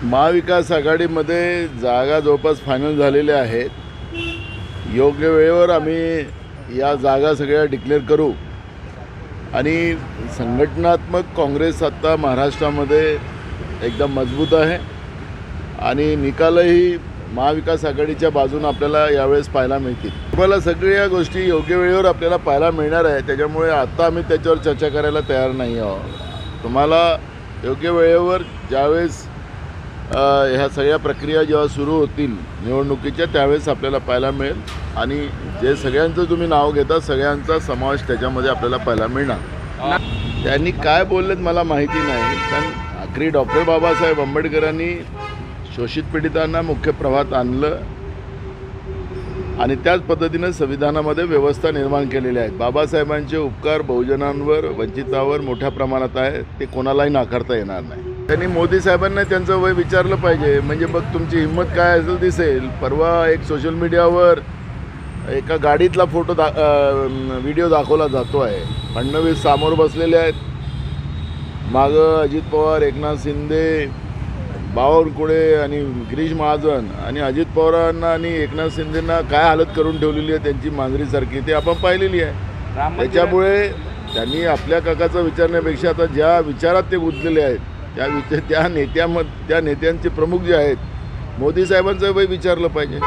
महाविकास आघाडीमध्ये जागा जवळपास फायनल झालेल्या आहेत. योग्य वेळेवर आम्ही या जागा सगळ्या डिक्लेअर करू आणि संघटनात्मक काँग्रेस आता महाराष्ट्रामध्ये एकदम मजबूत आहे आणि निकालही महाविकास आघाडीच्या बाजूने आपल्याला यावेळेस पाहायला मिळतील. तुम्हाला सगळ्या गोष्टी योग्य वेळेवर आपल्याला पाहायला मिळणार आहे, त्याच्यामुळे आता आम्ही त्याच्यावर चर्चा करायला तयार नाही आहोत. तुम्हाला योग्य वेळेवर ज्यावेळेस ह्या सगळ्या प्रक्रिया जेव्हा सुरू होतील निवडणुकीच्या त्यावेळेस आपल्याला पाहायला मिळेल आणि जे सगळ्यांचं तुम्ही नाव घेता सगळ्यांचा समावेश त्याच्यामध्ये आपल्याला पाहायला मिळणार. त्यांनी काय बोललेत मला माहिती नाही, पण आखरी डॉक्टर बाबासाहेब आंबेडकरांनी शोषित पीडितांना मुख्य प्रवाहात आणलं आणि त्याच पद्धतीनं संविधानामध्ये व्यवस्था निर्माण केलेल्या आहेत. बाबासाहेबांचे उपकार बहुजनांवर वंचितावर मोठ्या प्रमाणात आहे, ते कोणालाही नाकारता येणार नाही. त्यांनी मोदी साहेबांना त्यांचं वय विचारलं पाहिजे, म्हणजे बघ तुमची हिंमत काय असेल दिसेल. परवा एक सोशल मीडियावर एका गाडीतला व्हिडिओ दाखवला जातो आहे. फडणवीस समोर बसलेले आहेत, मागं अजित पवार, एकनाथ शिंदे, बावनकुळे आणि गिरीश महाजन आणि अजित पवारांना आणि एकनाथ शिंदेंना काय हालत करून ठेवलेली आहे त्यांची मांजरीसारखी, ते आपण पाहिलेली आहे. त्याच्यामुळे त्यांनी आपल्या काकाचा विचारण्यापेक्षा आता ज्या विचारात ते गुंतलेले आहेत त्या नेत्यांचे प्रमुख जे आहेत मोदी साहेबांचं वय विचारलं पाहिजे.